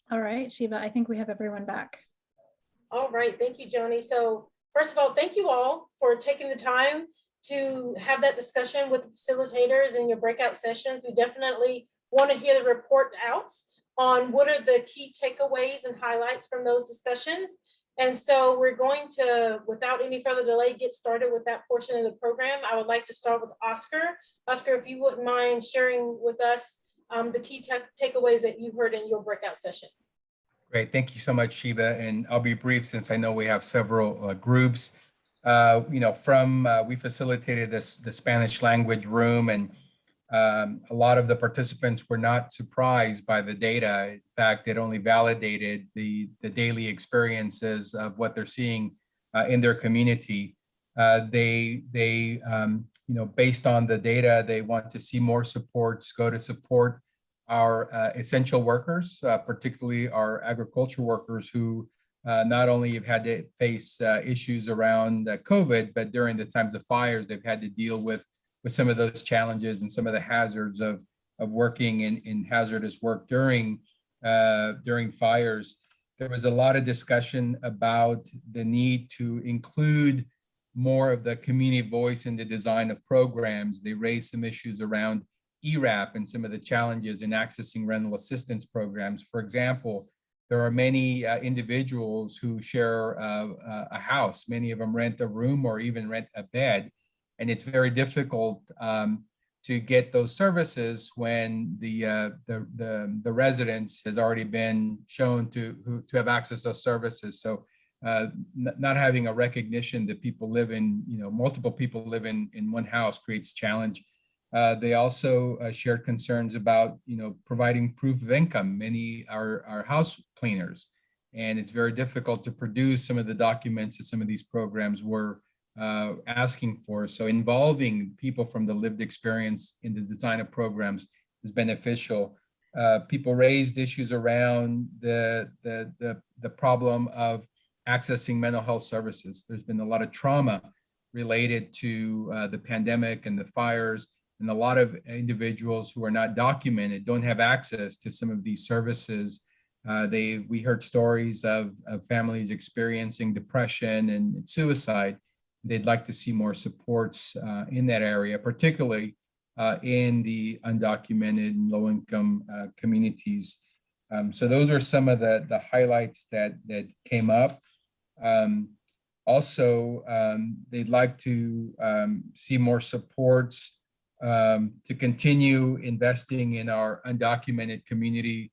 All right, Shiva, I think we have everyone back. All right, thank you, Joni. So first of all, thank you all for taking the time to have that discussion with the facilitators in your breakout sessions. We definitely want to hear the report out on what are the key takeaways and highlights from those discussions. And so we're going to, without any further delay, get started with that portion of the program. I would like to start with Oscar. Oscar, if you wouldn't mind sharing with us the key takeaways that you heard in your breakout session. Great, thank you so much, Shiva. And I'll be brief since I know we have several groups. We facilitated the Spanish language room, and a lot of the participants were not surprised by the data. In fact, it only validated the daily experiences of what they're seeing in their community. Based on the data, they want to see more supports go to support our essential workers, particularly our agriculture workers who not only have had to face issues around COVID, but during the times of fires, they've had to deal with some of those challenges and some of the hazards of working in hazardous work during fires. There was a lot of discussion about the need to include more of the community voice in the design of programs. They raised some issues around ERAP and some of the challenges in accessing rental assistance programs. For example, there are many individuals who share a house. Many of them rent a room or even rent a bed. And it's very difficult to get those services when the residence has already been shown to have access to those services. So not having a recognition that people live in, multiple people live in one house creates challenge. They also shared concerns about, providing proof of income. Many are house cleaners, and it's very difficult to produce some of the documents that some of these programs were asking for. So involving people from the lived experience in the design of programs is beneficial. People raised issues around the problem of accessing mental health services. There's been a lot of trauma related to the pandemic and the fires. And a lot of individuals who are not documented don't have access to some of these services. We heard stories of families experiencing depression and suicide. They'd like to see more supports in that area, particularly in the undocumented and low-income communities. So those are some of the highlights that came up. They'd like to see more supports to continue investing in our undocumented community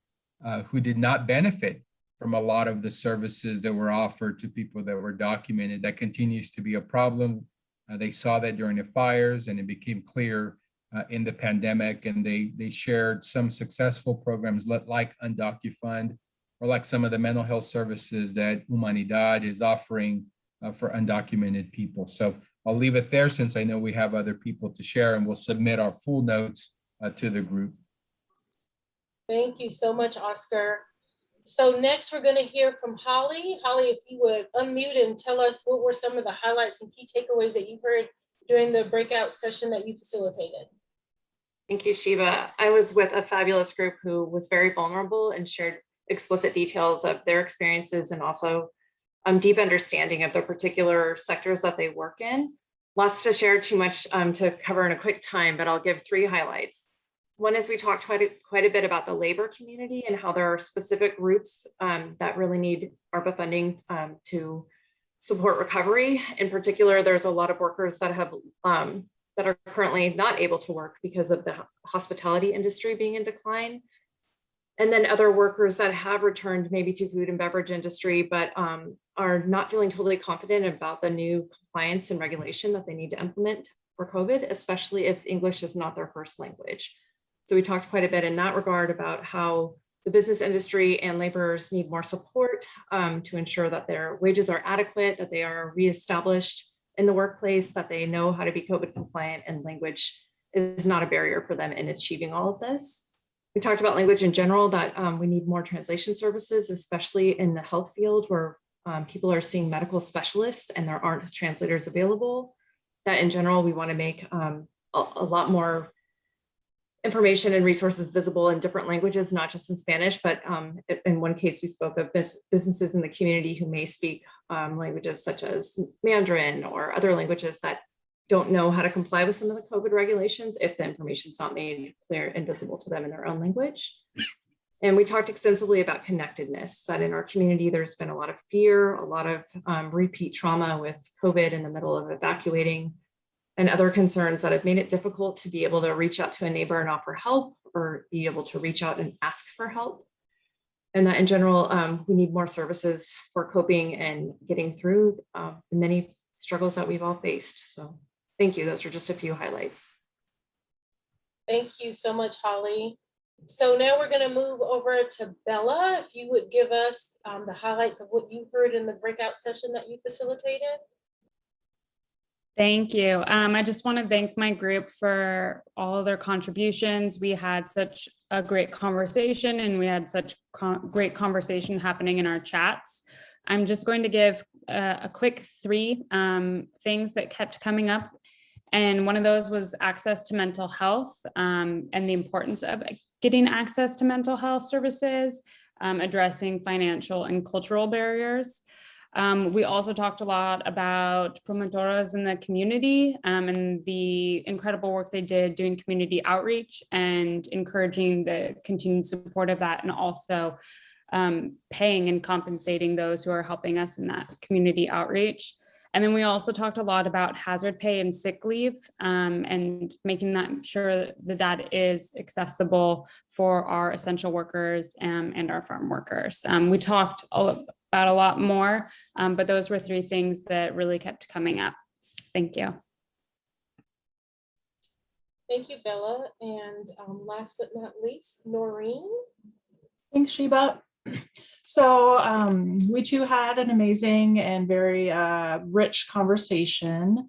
who did not benefit from a lot of the services that were offered to people that were documented. That continues to be a problem. They saw that during the fires, and it became clear in the pandemic, and they shared some successful programs like UndocuFund, or like some of the mental health services that Humanidad is offering for undocumented people. So I'll leave it there since I know we have other people to share, and we'll submit our full notes to the group. Thank you so much, Oscar. So next we're going to hear from Holly. Holly, if you would unmute and tell us what were some of the highlights and key takeaways that you heard during the breakout session that you facilitated. Thank you, Shiva. I was with a fabulous group who was very vulnerable and shared explicit details of their experiences and also deep understanding of the particular sectors that they work in. Lots to share, too much to cover in a quick time, but I'll give 3 highlights. One is we talked quite a bit about the labor community and how there are specific groups that really need ARPA funding to support recovery. In particular, there's a lot of workers that have that are currently not able to work because of the hospitality industry being in decline. And then other workers that have returned maybe to food and beverage industry, but are not feeling totally confident about the new compliance and regulation that they need to implement for COVID, especially if English is not their first language. So we talked quite a bit in that regard about how the business industry and laborers need more support to ensure that their wages are adequate, that they are reestablished in the workplace, that they know how to be COVID compliant, and language is not a barrier for them in achieving all of this. We talked about language in general, that we need more translation services, especially in the health field where people are seeing medical specialists and there aren't translators available. That in general, we want to make a lot more information and resources visible in different languages, not just in Spanish, but in one case we spoke of businesses in the community who may speak languages such as Mandarin or other languages that don't know how to comply with some of the COVID regulations if the information is not made clear and visible to them in their own language. And we talked extensively about connectedness, that in our community, there's been a lot of fear, a lot of repeat trauma with COVID in the middle of evacuating, and other concerns that have made it difficult to be able to reach out to a neighbor and offer help, or be able to reach out and ask for help. And that in general, we need more services for coping and getting through the many struggles that we've all faced. So thank you. Those are just a few highlights. Thank you so much, Holly. So now we're going to move over to Bella. If you would give us the highlights of what you heard in the breakout session that you facilitated. Thank you. I just want to thank my group for all of their contributions. We had such a great conversation, and we had such great conversation happening in our chats. I'm just going to give a quick 3 things that kept coming up. And one of those was access to mental health and the importance of getting access to mental health services, addressing financial and cultural barriers. We also talked a lot about promotoras in the community and the incredible work they did doing community outreach and encouraging the continued support of that, and also paying and compensating those who are helping us in that community outreach. And then we also talked a lot about hazard pay and sick leave and making that sure that that is accessible for our essential workers and our farm workers. We talked about a lot more, but those were 3 things that really kept coming up. Thank you. Thank you, Bella. And last but not least, Noreen. Thanks, Sheba. So we too had an amazing and very rich conversation.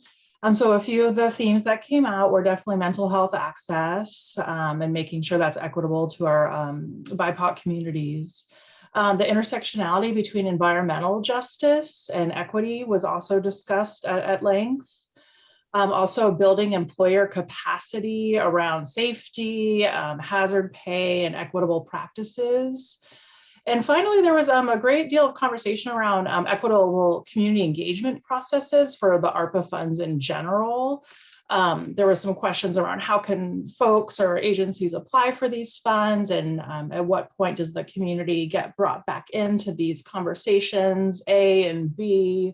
So a few of the themes that came out were definitely mental health access and making sure that's equitable to our BIPOC communities. The intersectionality between environmental justice and equity was also discussed at length. Also building employer capacity around safety, hazard pay, and equitable practices. And finally, there was a great deal of conversation around equitable community engagement processes for the ARPA funds in general. There were some questions around how can folks or agencies apply for these funds, and at what point does the community get brought back into these conversations, A and B?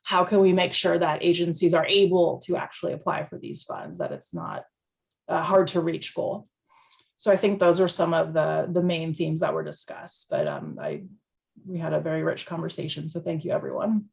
How can we make sure that agencies are able to actually apply for these funds, that it's not a hard to reach goal? So I think those are some of the main themes that were discussed, but we had a very rich conversation. So thank you, everyone.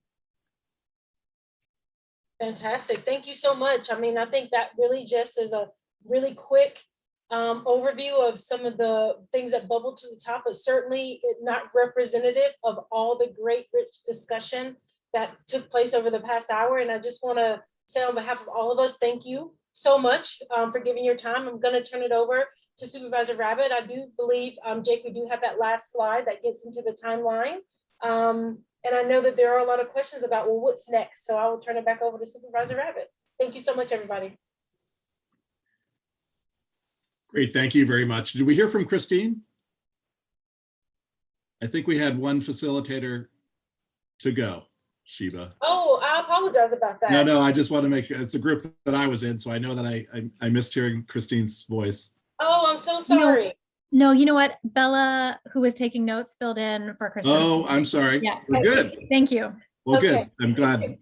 Fantastic. Thank you so much. I mean, I think that really just is a really quick overview of some of the things that bubbled to the top, but certainly not representative of all the great rich discussion that took place over the past hour. And I just want to say on behalf of all of us, thank you so much for giving your time. I'm going to turn it over to Supervisor Rabbitt. I do believe, Jake, we do have that last slide that gets into the timeline. And I know that there are a lot of questions about, well, what's next? So I will turn it back over to Supervisor Rabbitt. Thank you so much, everybody. Great, thank you very much. Did we hear from Christine? I think we had one facilitator to go, Sheba. Oh, I apologize about that. No, I just want to make sure. It's a group that I was in, so I know that I missed hearing Christine's voice. Oh, I'm so sorry. No, you know what? Bella, who was taking notes, filled in for Kristen. Oh, I'm sorry. Yeah. We're good. Thank you. Well, Okay. good. I'm glad.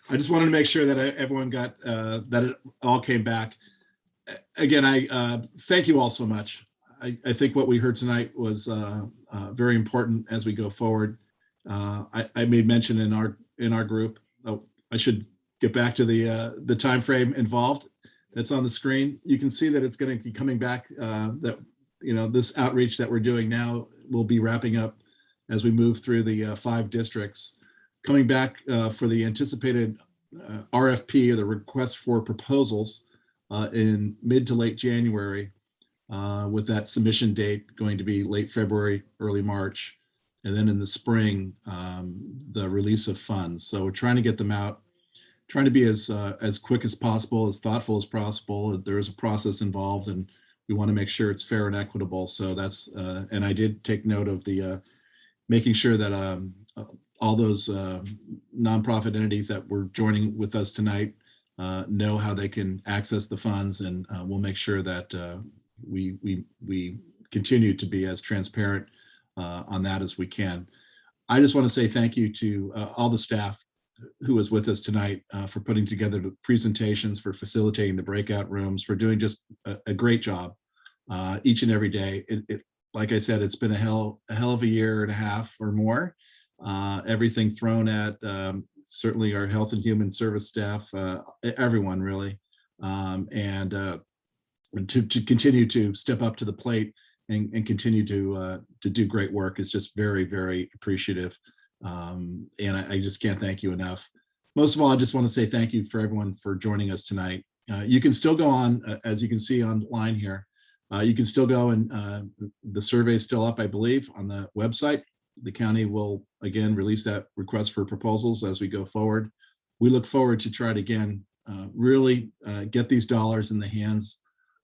I just wanted to make sure that everyone got, that it all came back. Again, I thank you all so much. I think what we heard tonight was very important as we go forward. I made mention in our group. Oh, I should get back to the time frame involved. That's on the screen. You can see that it's going to be coming back. That this outreach that we're doing now will be wrapping up as we move through the 5 districts. Coming back for the anticipated RFP, or the request for proposals, in mid to late January, with that submission date going to be late February, early March, and then in the spring, the release of funds. So we're trying to get them out, trying to be as quick as possible, as thoughtful as possible. There is a process involved, and we want to make sure it's fair and equitable. So that's, and I did take note of the making sure that all those nonprofit entities that were joining with us tonight know how they can access the funds, and we'll make sure that we continue to be as transparent on that as we can. I just want to say thank you to all the staff who was with us tonight for putting together the presentations, for facilitating the breakout rooms, for doing just a great job each and every day. Like I said, it's been a hell of a year and a half or more. Everything thrown at certainly our health and human service staff, everyone really, and to continue to step up to the plate and continue to do great work is just very, very appreciative. And I just can't thank you enough. Most of all, I just want to say thank you for everyone for joining us tonight. You can still go on, as you can see online here. You can still go, and the survey is still up, I believe, on the website. The county will again release that request for proposals as we go forward. We look forward to try to again really get these dollars in the hands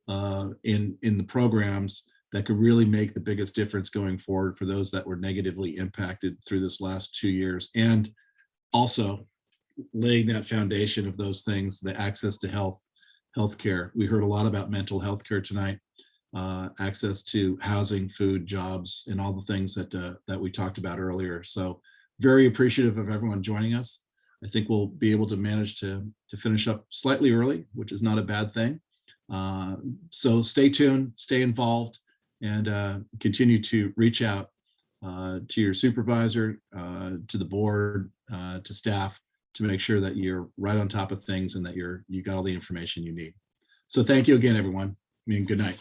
in the programs that could really make the biggest difference going forward for those that were negatively impacted through this last 2 years, and also laying that foundation of those things, the access to healthcare. We heard a lot about mental health care tonight, access to housing, food, jobs, and all the things that we talked about earlier. So very appreciative of everyone joining us. I think we'll be able to manage to finish up slightly early, which is not a bad thing. So stay tuned, stay involved, and continue to reach out to your supervisor, to the board, to staff, to make sure that you're right on top of things and that you got all the information you need. So thank you again, everyone. Good night.